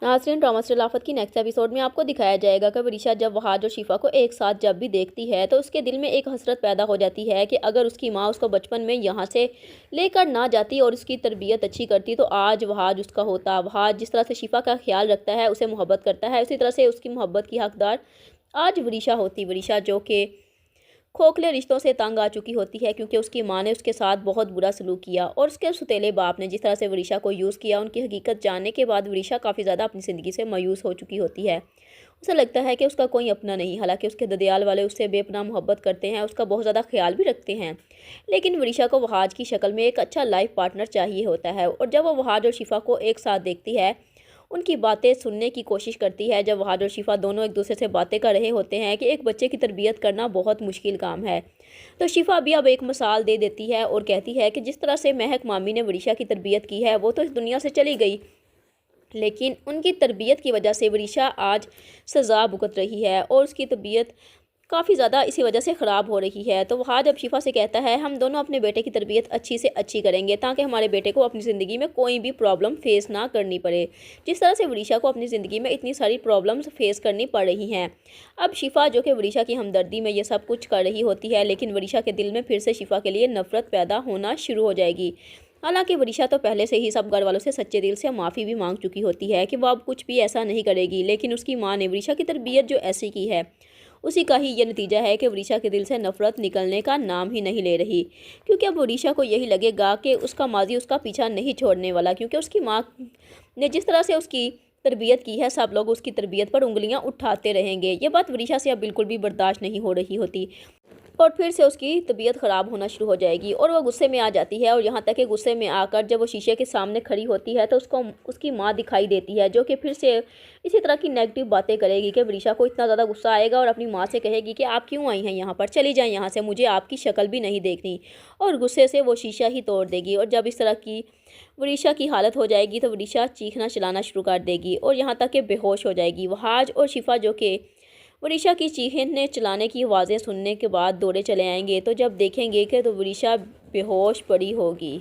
नाज़रीन, drama serial आफत की नेक्स्ट एपिसोड में आपको दिखाया जाएगा कि वरीशा जब वहाज और शिफा को एक साथ जब भी देखती है तो उसके दिल में एक हसरत पैदा हो जाती है कि अगर उसकी माँ उसको बचपन में यहाँ से लेकर ना जाती और उसकी तरबियत अच्छी करती तो आज वहाज उसका होता। वहाज जिस तरह से शिफा का ख्याल रखता है, उसे मोहब्बत करता है, उसी तरह से उसकी मोहब्बत की हकदार आज वरीशा होती। वरीशा जो कि खोखले रिश्तों से तंग आ चुकी होती है क्योंकि उसकी माँ ने उसके साथ बहुत बुरा सलूक किया और उसके सुतेले बाप ने जिस तरह से वरीशा को यूज़ किया। उनकी हकीकत जानने के बाद वरीशा काफ़ी ज़्यादा अपनी ज़िंदगी से मायूस हो चुकी होती है। उसे लगता है कि उसका कोई अपना नहीं, हालांकि उसके ददियाल वाले उससे बेपनाह मोहब्बत करते हैं, उसका बहुत ज़्यादा ख्याल भी रखते हैं, लेकिन वरीशा को वहाज की शक्ल में एक अच्छा लाइफ पार्टनर चाहिए होता है। और जब वो वहाज और शिफा को एक साथ देखती है, उनकी बातें सुनने की कोशिश करती है, जब वहाज और शिफा दोनों एक दूसरे से बातें कर रहे होते हैं कि एक बच्चे की तरबियत करना बहुत मुश्किल काम है, तो शिफा भी अब एक मिसाल दे देती है और कहती है कि जिस तरह से महक मामी ने वरीशा की तरबियत की है, वो तो इस दुनिया से चली गई, लेकिन उनकी तरबियत की वजह से वरीशा आज सज़ा भुगत रही है और उसकी तबीयत काफ़ी ज़्यादा इसी वजह से ख़राब हो रही है। तो वहाँ जब शिफा से कहता है हम दोनों अपने बेटे की तरबियत अच्छी से अच्छी करेंगे ताकि हमारे बेटे को अपनी ज़िंदगी में कोई भी प्रॉब्लम फ़ेस ना करनी पड़े, जिस तरह से वरीशा को अपनी ज़िंदगी में इतनी सारी प्रॉब्लम्स फ़ेस करनी पड़ रही हैं। अब शिफा जो कि वरीशा की हमदर्दी में ये सब कुछ कर रही होती है, लेकिन वरीशा के दिल में फिर से शिफा के लिए नफ़रत पैदा होना शुरू हो जाएगी। हालांकि वरीशा तो पहले से ही सब घर वालों से सच्चे दिल से माफ़ी भी मांग चुकी होती है कि वो अब कुछ भी ऐसा नहीं करेगी, लेकिन उसकी माँ ने वरीशा की तरबियत जो ऐसी की है, उसी का ही ये नतीजा है कि वरीशा के दिल से नफ़रत निकलने का नाम ही नहीं ले रही। क्योंकि अब वरीशा को यही लगेगा कि उसका माजी उसका पीछा नहीं छोड़ने वाला, क्योंकि उसकी माँ ने जिस तरह से उसकी तरबियत की है, सब लोग उसकी तरबियत पर उंगलियां उठाते रहेंगे। ये बात वरीशा से अब बिल्कुल भी बर्दाश्त नहीं हो रही होती और फिर से उसकी तबीयत ख़राब होना शुरू हो जाएगी और वो गुस्से में आ जाती है। और यहाँ तक कि गुस्से में आकर जब वो शीशे के सामने खड़ी होती है तो उसको उसकी माँ दिखाई देती है, जो कि फिर से इसी तरह की नेगेटिव बातें करेगी कि वरीशा को इतना ज़्यादा गुस्सा आएगा और अपनी माँ से कहेगी कि आप क्यों आई हैं यहाँ पर, चली जाएँ यहाँ से, मुझे आपकी शक्ल भी नहीं देखनी। और गुस्से से वो शीशा ही तोड़ देगी और जब इस तरह की वरीशा की हालत हो जाएगी तो वरीशा चीखना चिल्लाना शुरू कर देगी और यहाँ तक कि बेहोश हो जाएगी। वहाज और शिफा जो कि वरीशा की चीखने चिल्लाने की आवाज़ें सुनने के बाद दौड़े चले आएंगे, तो जब देखेंगे कि तो वरीशा बेहोश पड़ी होगी।